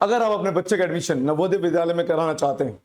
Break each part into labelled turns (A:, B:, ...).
A: अगर आप अपने बच्चे का एडमिशन नवोदय विद्यालय में कराना चाहते हैं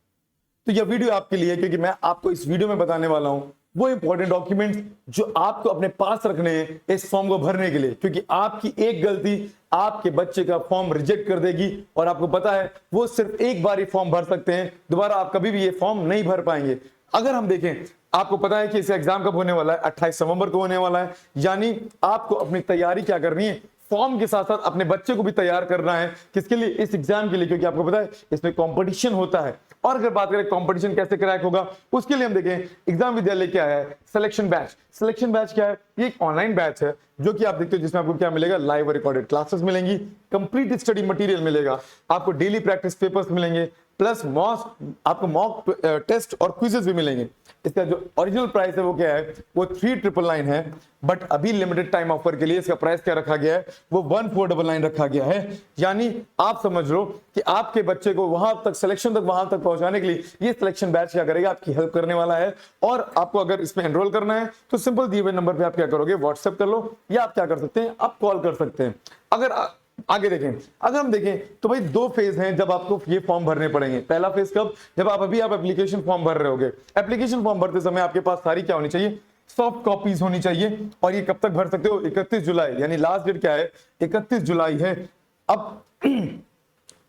A: तो यह वीडियो आपके लिए है, क्योंकि मैं आपको इस वीडियो में बताने वाला हूं वो इंपॉर्टेंट डॉक्यूमेंट्स जो आपको अपने पास रखने हैं इस फॉर्म को भरने के लिए, क्योंकि आपकी एक गलती आपके बच्चे का फॉर्म रिजेक्ट कर देगी। और आपको पता है वो सिर्फ एक बार ही फॉर्म भर सकते हैं, दोबारा आप कभी भी ये फॉर्म नहीं भर पाएंगे। अगर हम देखें, आपको पता है कि इस एग्जाम कब होने वाला है, 28 नवंबर को होने वाला है। यानी आपको अपनी तैयारी क्या करनी है, फॉर्म के साथ साथ अपने बच्चे को भी तैयार करना है। किसके लिए? इस एग्जाम के लिए, क्योंकि आपको पता है इसमें कंपटीशन होता है। और अगर बात करें कंपटीशन कैसे क्रैक होगा, उसके लिए हम देखें एग्जाम विद्यालय क्या है, सिलेक्शन बैच। सिलेक्शन बैच क्या है? ये एक ऑनलाइन बैच है जो कि आप देखते हो, जिसमें आपको क्या मिलेगा, लाइव रिकॉर्डेड क्लासेस मिलेंगी, कंप्लीट स्टडी मटेरियल मिलेगा, आपको डेली प्रैक्टिस पेपर्स मिलेंगे, प्लस मॉक टेस्ट और क्विजेस भी मिलेंगे। इसका जो ओरिजिनल प्राइस है वो क्या है, वो 3999 है, बट अभी लिमिटेड टाइम ऑफर के लिए इसका प्राइस क्या रखा गया है, वो 1499 रखा गया है। यानी आप समझ लो कि आपके बच्चे को वहां तक, सिलेक्शन तक, वहां तक पहुंचाने के लिए ये सिलेक्शन बैच क्या करेगा, आपकी हेल्प करने वाला है। और आपको अगर इसमें एनरोल करना है तो सिंपल दिए हुए नंबर पे आप क्या करोगे, व्हाट्सएप कर लो, या आप क्या कर सकते हैं, आप कॉल कर सकते हैं। अगर आगे देखें, अगर हम देखें तो भाई दो फेज हैं जब आपको ये फॉर्म भरने पड़ेंगे। पहला फेज कब, जब आप एप्लीकेशन फॉर्म भर रहे होगे। एप्लीकेशन फॉर्म भरते समय आपके पास सारी क्या होनी चाहिए, सॉफ्ट कॉपीज होनी चाहिए। और ये कब तक भर सकते हो, 31 जुलाई, यानी लास्ट डेट क्या है, 31 जुलाई है। अब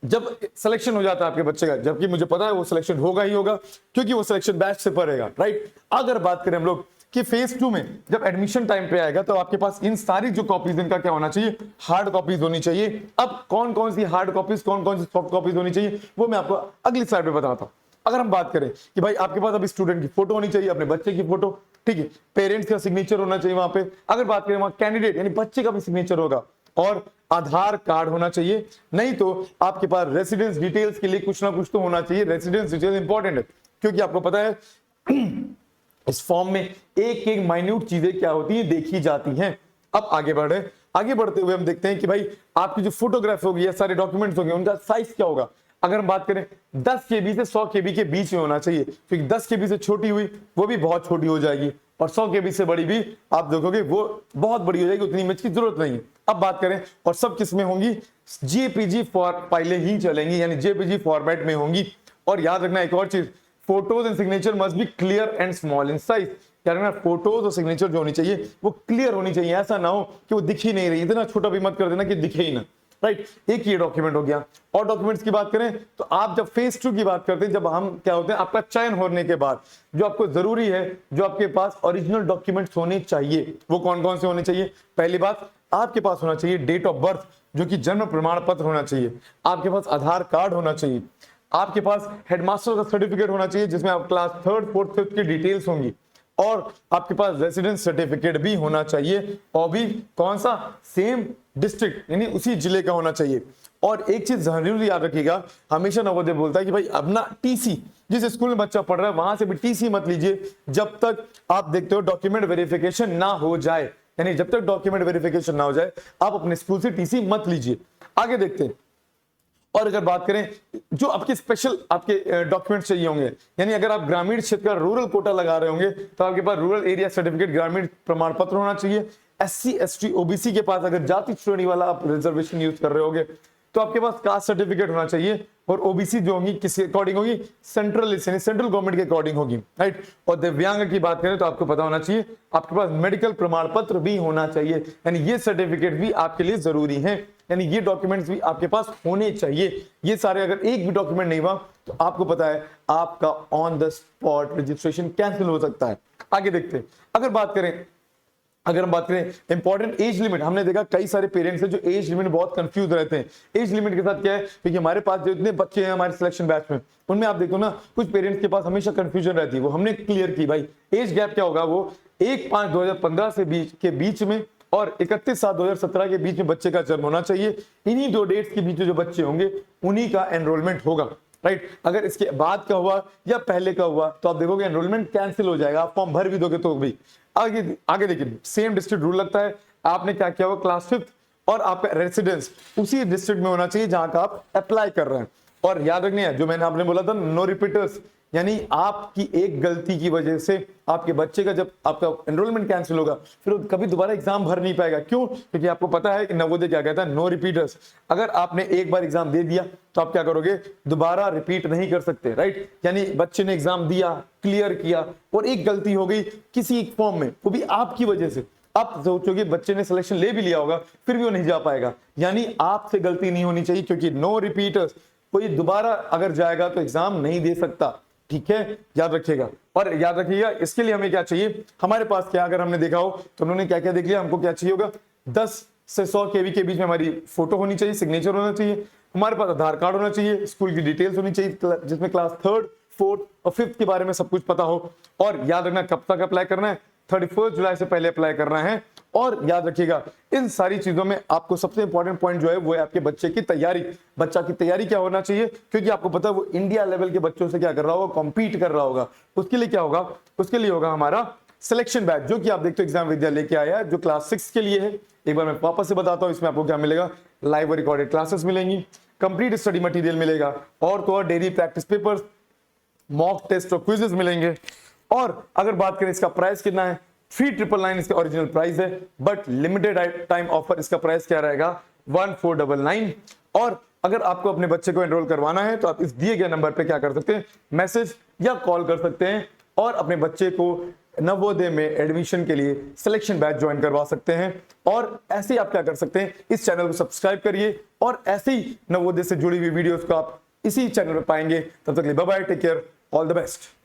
A: जब सिलेक्शन हो जाता है आपके बच्चे का, जबकि मुझे पता है वो सिलेक्शन होगा ही होगा, क्योंकि वो सिलेक्शन बैच से पढ़ेगा, राइट। अगर बात करें हम लोग कि फेज 2 में जब एडमिशन टाइम पे आएगा तो आपके पास इन सारी जो कॉपीज, इनका क्या होना चाहिए, हार्ड कॉपीज होनी चाहिए। अब कौन कौन सी हार्ड कॉपीज, कौन कौन सी सॉफ्ट कॉपीज होनी चाहिए, वो मैं आपको अगली स्लाइड पे बताता हूं। अगर हम बात करें कि भाई आपके पास अभी स्टूडेंट की फोटो होनी चाहिए, अपने बच्चे की फोटो, ठीक है, पेरेंट्स का सिग्नेचर होना चाहिए वहां पे। अगर बात करें वहां कैंडिडेट यानी बच्चे का भी सिग्नेचर होगा, और आधार कार्ड होना चाहिए। नहीं तो आपके पास रेसिडेंस डिटेल्स के लिए कुछ ना कुछ तो होना चाहिए। रेसिडेंस डिटेल इंपॉर्टेंट है, क्योंकि आपको पता है इस फॉर्म में एक एक माइन्यूट चीजें क्या होती हैं, देखी जाती हैं। अब आगे बढ़ते हुए हम देखते हैं कि भाई आपकी जो फोटोग्राफ होगी या सारे डॉक्यूमेंट्स होंगे उनका साइज क्या होगा। अगर हम बात करें 10 KB से 100 KB के बीच में होना चाहिए, क्योंकि 10 KB से छोटी हुई वो भी बहुत छोटी हो जाएगी, और 100 KB से बड़ी भी आप देखोगे वो बहुत बड़ी हो जाएगी, उतनी इमेज की जरूरत नहीं है। अब बात करें, और सब किसमें होंगी, JPG फाइलें ही चलेंगी, यानी JPG फॉर्मेट में होंगी। और याद रखना एक और चीज, photos and signature must be clear and small in size. क्या रखना, फोटोज और सिग्नेचर जो होनी चाहिए वो क्लियर होनी चाहिए, ऐसा ना हो कि वो दिख ही नहीं रही, इतना छोटा भी मत कर देना कि दिखे ही ना, राइट। एक ये डॉक्यूमेंट हो गया। और डॉक्यूमेंट्स की बात करें तो आप जब फेज 2 की बात करते हैं, जब हम क्या होते हैं, आपका चयन होने के बाद जो आपको जरूरी है, जो आपके पास ओरिजिनल डॉक्यूमेंट्स होने चाहिए, वो कौन कौन से होने चाहिए। पहली बात, आपके पास होना चाहिए डेट ऑफ बर्थ, जो कि जन्म प्रमाण पत्र होना चाहिए। आपके पास आधार कार्ड होना चाहिए। आपके पास हेडमास्टर का सर्टिफिकेट होना चाहिए, जिसमें आप क्लास 3rd 4th 5th की डिटेल्स होंगी। और आपके पास रेसिडेंस सर्टिफिकेट भी होना चाहिए, और भी कौन सा, सेम डिस्ट्रिक्ट यानी उसी जिले का होना चाहिए। और एक चीज जरूर याद रखिएगा, हमेशा नवोदय बोलता है कि भाई अब ना टीसी, जिस स्कूल में बच्चा पढ़ रहा है वहां से भी टीसी मत लीजिए जब तक आप देखते हो डॉक्यूमेंट वेरिफिकेशन ना हो जाए। यानी जब तक डॉक्यूमेंट वेरिफिकेशन ना हो जाए आप अपने स्कूल से टीसी मत लीजिए। आगे देखते हैं। और अगर बात करें जो आपके स्पेशल आपके डॉक्यूमेंट्स चाहिए होंगे, यानी अगर आप ग्रामीण क्षेत्र का रूरल कोटा लगा रहे होंगे तो आपके पास रूरल एरिया सर्टिफिकेट, ग्रामीण प्रमाण पत्र होना चाहिए। SC ST OBC के पास अगर जाति श्रेणी वाला आप रिजर्वेशन यूज कर रहे होगे तो आपके पास कास्ट सर्टिफिकेट होना चाहिए। और ओबीसी जो होगी किसके अकॉर्डिंग होगी, सेंट्रल गवर्नमेंट के अकॉर्डिंग होगी, राइट। और दिव्यांग की बात करें तो आपको पता होना चाहिए आपके पास मेडिकल प्रमाण पत्र भी होना चाहिए, यानी ये सर्टिफिकेट भी आपके लिए जरूरी है, यानी ये डॉक्यूमेंट्स भी आपके पास होने चाहिए। ये सारे अगर एक भी डॉक्यूमेंट नहीं हुआ तो आपको पता है आपका on the spot registration cancel हो सकता है। आगे देखते हैं। अगर हम बात करें इंपॉर्टेंट एज लिमिट, हमने देखा कई सारे पेरेंट्स हैं जो एज लिमिट बहुत कंफ्यूज रहते हैं। एज लिमिट के साथ क्या है, क्योंकि हमारे पास जो इतने बच्चे हैं हमारे सिलेक्शन बैच में, उनमें आप देखो ना कुछ पेरेंट्स के पास हमेशा कंफ्यूजन रहती है, वो हमने क्लियर की भाई एज गैप क्या होगा, वो 1/5/2015 से बीच में और 31/7/2017 के बीच में बच्चे का जन्म होना चाहिए। इन्हीं दो डेट्स के बीच में जो बच्चे होंगे उन्हीं का एनरोलमेंट होगा, राइट। अगर इसके बाद का हुआ या पहले का हुआ तो आप देखोगे एनरोलमेंट कैंसिल हो जाएगा, आप फॉर्म भर भी दोगे तो भी। आगे देखिए, सेम डिस्ट्रिक्ट रूल लगता है। आपने क्या किया हुआ, क्लास 5th और आपका रेसिडेंस उसी डिस्ट्रिक्ट में होना चाहिए जहां का आप अप्लाई कर रहे हैं। और याद रखनी है जो मैंने आपने बोला था नो रिपीटर्स, यानी आपकी एक गलती की वजह से आपके बच्चे का जब आपका एनरोलमेंट कैंसिल होगा फिर वो कभी दोबारा एग्जाम भर नहीं पाएगा। क्यों? क्योंकि आपको पता है कि नवोदय क्या कहता है, नो रिपीटर्स। अगर आपने एक बार एग्जाम दे दिया तो आप क्या करोगे, दोबारा रिपीट नहीं कर सकते, राइट। यानी बच्चे ने एग्जाम दिया, क्लियर किया और एक गलती हो गई किसी एक फॉर्म में, वो भी आपकी वजह से। आप सोचोगे बच्चे ने सिलेक्शन ले भी लिया होगा फिर भी वो नहीं जा पाएगा, यानी आपसे गलती नहीं होनी चाहिए, क्योंकि नो रिपीटर्स, कोई दोबारा अगर जाएगा तो एग्जाम नहीं दे सकता। ठीक है, याद रखिएगा। और याद रखिएगा इसके लिए हमें क्या चाहिए, हमारे पास क्या, अगर हमने देखा हो तो उन्होंने क्या क्या देख लिया, हमको क्या चाहिए होगा, 10 से 100 केबी के बीच में हमारी फोटो होनी चाहिए, सिग्नेचर होना चाहिए, हमारे पास आधार कार्ड होना चाहिए, स्कूल की डिटेल्स होनी चाहिए जिसमें क्लास 3rd, 4th और 5th के बारे में सब कुछ पता हो। और याद रखना कब तक अप्लाई करना है, 31 जुलाई से पहले अप्लाई करना है। और याद रखिएगा इन सारी चीजों में आपको सबसे इंपॉर्टेंट पॉइंट जो है वो है आपके बच्चे की तैयारी। बच्चा की तैयारी क्या होना चाहिए, क्योंकि आपको पता है वो इंडिया लेवल के बच्चों से क्या कर रहा होगा, कॉम्पीट कर रहा होगा। उसके लिए क्या होगा, उसके लिए होगा हमारा सिलेक्शन बैच, जो कि आप देखते हो एग्जाम विद्या लेके आया है, जो क्लास 6 के लिए है। एक बार मैं वापस से बताता हूं, इसमें आपको क्या मिलेगा, लाइव और रिकॉर्डेड क्लासेस मिलेंगी, कंप्लीट स्टडी मटेरियल मिलेगा, और तो और daily practice papers, mock test और क्विजेस मिलेंगे। और अगर बात करें इसका प्राइस कितना है, 3999 इसका ओरिजिनल प्राइस है, बट लिमिटेड टाइम ऑफर इसका प्राइस क्या रहेगा, 1499। और अगर आपको अपने बच्चे को एनरोल करवाना है तो आप इस दिए गए नंबर पे क्या कर सकते हैं, मैसेज या कॉल कर सकते हैं और अपने बच्चे को नवोदय में एडमिशन के लिए सिलेक्शन बैच ज्वाइन करवा सकते हैं। और ऐसे ही आप क्या कर सकते हैं, इस चैनल को सब्सक्राइब करिए और ऐसे ही नवोदय से जुड़ी हुई वीडियोस को आप इसी चैनल पे पाएंगे। तब तक के लिए bye bye, take care, all the best.